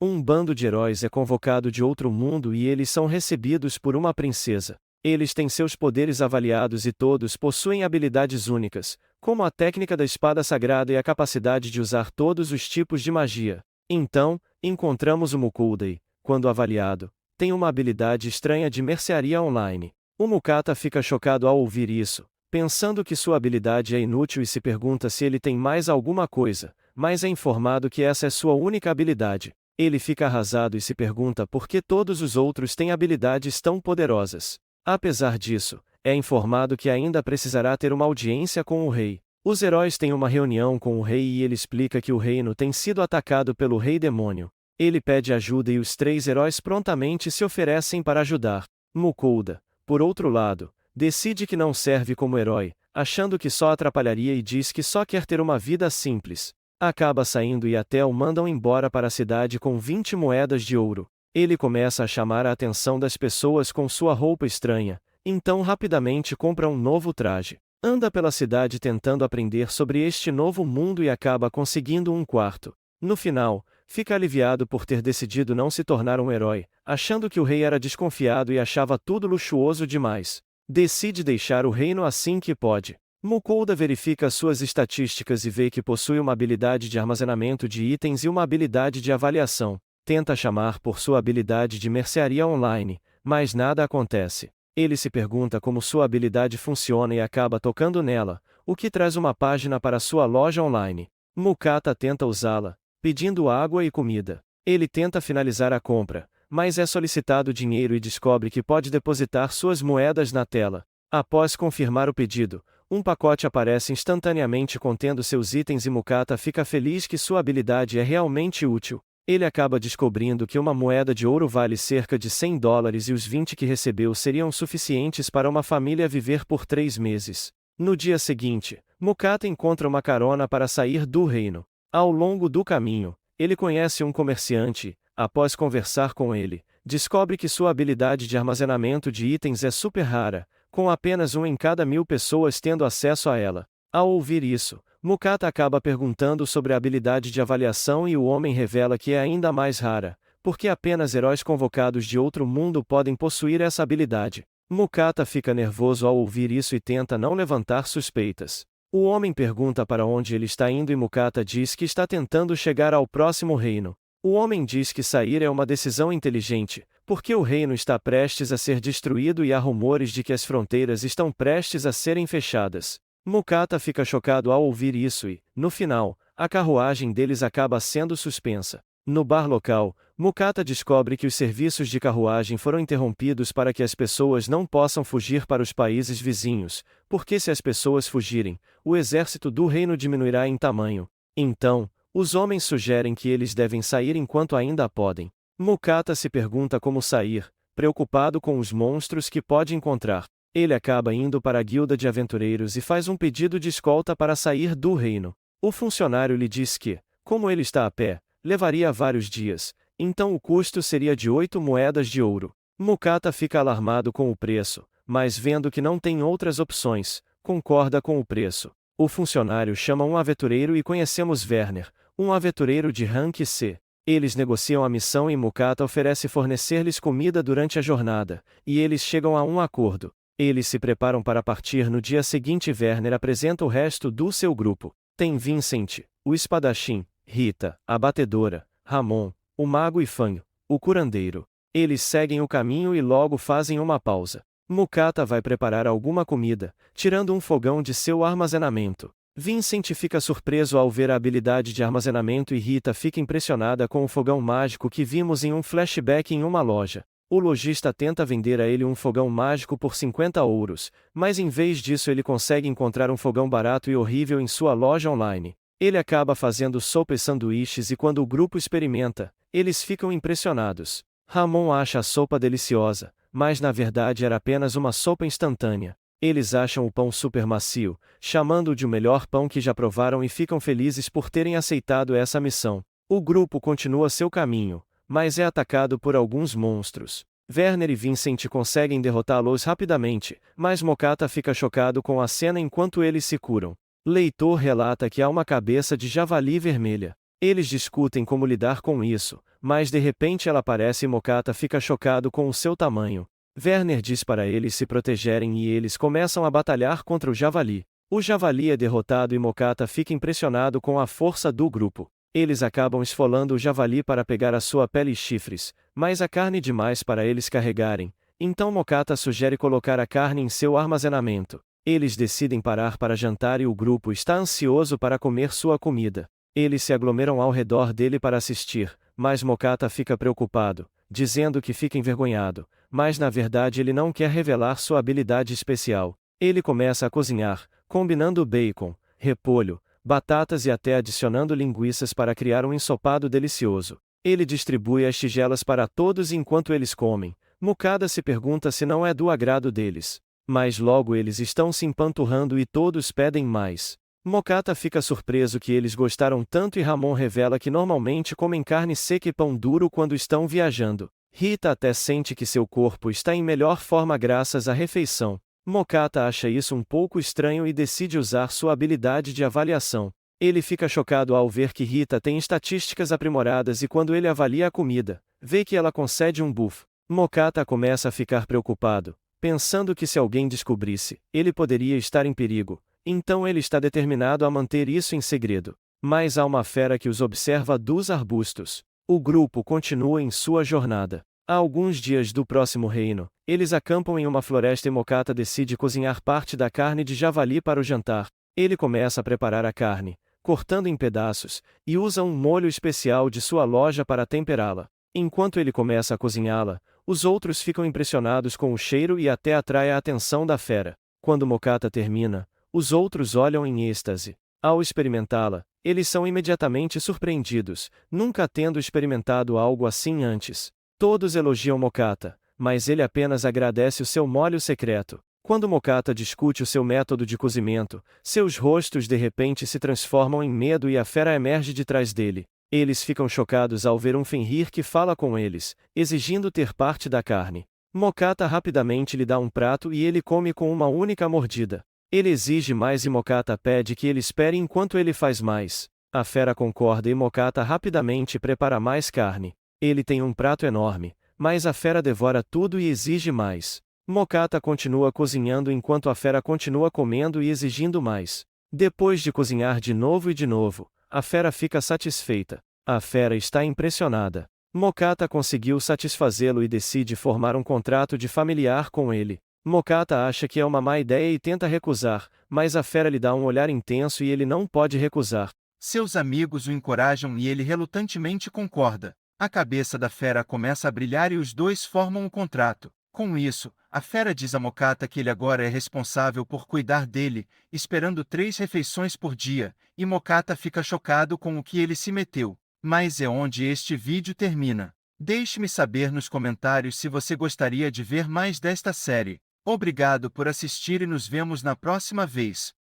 Um bando de heróis é convocado de outro mundo e eles são recebidos por uma princesa. Eles têm seus poderes avaliados e todos possuem habilidades únicas, como a técnica da espada sagrada e a capacidade de usar todos os tipos de magia. Então, encontramos o Mukuda e, quando avaliado, tem uma habilidade estranha de mercearia online. O Mukata fica chocado ao ouvir isso, pensando que sua habilidade é inútil e se pergunta se ele tem mais alguma coisa, mas é informado que essa é sua única habilidade. Ele fica arrasado e se pergunta por que todos os outros têm habilidades tão poderosas. Apesar disso, é informado que ainda precisará ter uma audiência com o rei. Os heróis têm uma reunião com o rei e ele explica que o reino tem sido atacado pelo rei demônio. Ele pede ajuda e os 3 heróis prontamente se oferecem para ajudar. Mukuda, por outro lado, decide que não serve como herói, achando que só atrapalharia e diz que só quer ter uma vida simples. Acaba saindo e até o mandam embora para a cidade com 20 moedas de ouro. Ele começa a chamar a atenção das pessoas com sua roupa estranha, então rapidamente compra um novo traje. Anda pela cidade tentando aprender sobre este novo mundo e acaba conseguindo um quarto. No final, fica aliviado por ter decidido não se tornar um herói, achando que o rei era desconfiado e achava tudo luxuoso demais. Decide deixar o reino assim que pode. Mukuda verifica suas estatísticas e vê que possui uma habilidade de armazenamento de itens e uma habilidade de avaliação. Tenta chamar por sua habilidade de mercearia online, mas nada acontece. Ele se pergunta como sua habilidade funciona e acaba tocando nela, o que traz uma página para sua loja online. Mukata tenta usá-la, pedindo água e comida. Ele tenta finalizar a compra, mas é solicitado dinheiro e descobre que pode depositar suas moedas na tela. Após confirmar o pedido, um pacote aparece instantaneamente contendo seus itens e Mukata fica feliz que sua habilidade é realmente útil. Ele acaba descobrindo que uma moeda de ouro vale cerca de $100 e os 20 que recebeu seriam suficientes para uma família viver por 3 meses. No dia seguinte, Mukata encontra uma carona para sair do reino. Ao longo do caminho, ele conhece um comerciante. Após conversar com ele, descobre que sua habilidade de armazenamento de itens é super rara, com apenas 1 em cada 1000 pessoas tendo acesso a ela. Ao ouvir isso, Mukata acaba perguntando sobre a habilidade de avaliação e o homem revela que é ainda mais rara, porque apenas heróis convocados de outro mundo podem possuir essa habilidade. Mukata fica nervoso ao ouvir isso e tenta não levantar suspeitas. O homem pergunta para onde ele está indo e Mukata diz que está tentando chegar ao próximo reino. O homem diz que sair é uma decisão inteligente, porque o reino está prestes a ser destruído e há rumores de que as fronteiras estão prestes a serem fechadas. Mukata fica chocado ao ouvir isso e, no final, a carruagem deles acaba sendo suspensa. No bar local, Mukata descobre que os serviços de carruagem foram interrompidos para que as pessoas não possam fugir para os países vizinhos, porque se as pessoas fugirem, o exército do reino diminuirá em tamanho. Então, os homens sugerem que eles devem sair enquanto ainda podem. Mukata se pergunta como sair, preocupado com os monstros que pode encontrar. Ele acaba indo para a guilda de aventureiros e faz um pedido de escolta para sair do reino. O funcionário lhe diz que, como ele está a pé, levaria vários dias, então o custo seria de 8 moedas de ouro. Mukata fica alarmado com o preço, mas vendo que não tem outras opções, concorda com o preço. O funcionário chama um aventureiro e conhecemos Werner, um aventureiro de rank C. Eles negociam a missão e Mukata oferece fornecer-lhes comida durante a jornada, e eles chegam a um acordo. Eles se preparam para partir no dia seguinte. Werner apresenta o resto do seu grupo. Tem Vincent, o espadachim, Rita, a batedora, Ramon, o mago e Fanho, o curandeiro. Eles seguem o caminho e logo fazem uma pausa. Mukata vai preparar alguma comida, tirando um fogão de seu armazenamento. Vincent fica surpreso ao ver a habilidade de armazenamento e Rita fica impressionada com o fogão mágico que vimos em um flashback em uma loja. O lojista tenta vender a ele um fogão mágico por 50 ouros, mas em vez disso ele consegue encontrar um fogão barato e horrível em sua loja online. Ele acaba fazendo sopa e sanduíches e quando o grupo experimenta, eles ficam impressionados. Ramon acha a sopa deliciosa, mas na verdade era apenas uma sopa instantânea. Eles acham o pão super macio, chamando-o de o melhor pão que já provaram e ficam felizes por terem aceitado essa missão. O grupo continua seu caminho, mas é atacado por alguns monstros. Werner e Vincent conseguem derrotá-los rapidamente, mas Mukata fica chocado com a cena enquanto eles se curam. Leitor relata que há uma cabeça de javali vermelha. Eles discutem como lidar com isso, mas de repente ela aparece e Mokata fica chocado com o seu tamanho. Werner diz para eles se protegerem e eles começam a batalhar contra o javali. O javali é derrotado e Mokata fica impressionado com a força do grupo. Eles acabam esfolando o javali para pegar a sua pele e chifres, mas há carne demais para eles carregarem. Então Mokata sugere colocar a carne em seu armazenamento. Eles decidem parar para jantar e o grupo está ansioso para comer sua comida. Eles se aglomeram ao redor dele para assistir, mas Mokata fica preocupado, dizendo que fica envergonhado, mas na verdade ele não quer revelar sua habilidade especial. Ele começa a cozinhar, combinando bacon, repolho, batatas e até adicionando linguiças para criar um ensopado delicioso. Ele distribui as tigelas para todos enquanto eles comem. Mokata se pergunta se não é do agrado deles. Mas logo eles estão se empanturrando e todos pedem mais. Mokata fica surpreso que eles gostaram tanto e Ramon revela que normalmente comem carne seca e pão duro quando estão viajando. Rita até sente que seu corpo está em melhor forma graças à refeição. Mokata acha isso um pouco estranho e decide usar sua habilidade de avaliação. Ele fica chocado ao ver que Rita tem estatísticas aprimoradas e quando ele avalia a comida, vê que ela concede um buff. Mokata começa a ficar preocupado, pensando que se alguém descobrisse, ele poderia estar em perigo. Então ele está determinado a manter isso em segredo. Mas há uma fera que os observa dos arbustos. O grupo continua em sua jornada. Há alguns dias do próximo reino, eles acampam em uma floresta e Mokata decide cozinhar parte da carne de javali para o jantar. Ele começa a preparar a carne, cortando em pedaços, e usa um molho especial de sua loja para temperá-la. Enquanto ele começa a cozinhá-la, os outros ficam impressionados com o cheiro e até atrai a atenção da fera. Quando Mokata termina, os outros olham em êxtase. Ao experimentá-la, eles são imediatamente surpreendidos, nunca tendo experimentado algo assim antes. Todos elogiam Mokata, mas ele apenas agradece o seu molho secreto. Quando Mokata discute o seu método de cozimento, seus rostos de repente se transformam em medo e a fera emerge de trás dele. Eles ficam chocados ao ver um Fenrir que fala com eles, exigindo ter parte da carne. Mokata rapidamente lhe dá um prato e ele come com uma única mordida. Ele exige mais e Mokata pede que ele espere enquanto ele faz mais. A fera concorda e Mokata rapidamente prepara mais carne. Ele tem um prato enorme, mas a fera devora tudo e exige mais. Mokata continua cozinhando enquanto a fera continua comendo e exigindo mais. Depois de cozinhar de novo, a fera fica satisfeita. A fera está impressionada. Mokata conseguiu satisfazê-lo e decide formar um contrato de familiar com ele. Mokata acha que é uma má ideia e tenta recusar, mas a fera lhe dá um olhar intenso e ele não pode recusar. Seus amigos o encorajam e ele relutantemente concorda. A cabeça da fera começa a brilhar e os dois formam um contrato. Com isso, a fera diz a Mokata que ele agora é responsável por cuidar dele, esperando 3 refeições por dia, e Mokata fica chocado com o que ele se meteu. Mas é onde este vídeo termina. Deixe-me saber nos comentários se você gostaria de ver mais desta série. Obrigado por assistir e nos vemos na próxima vez.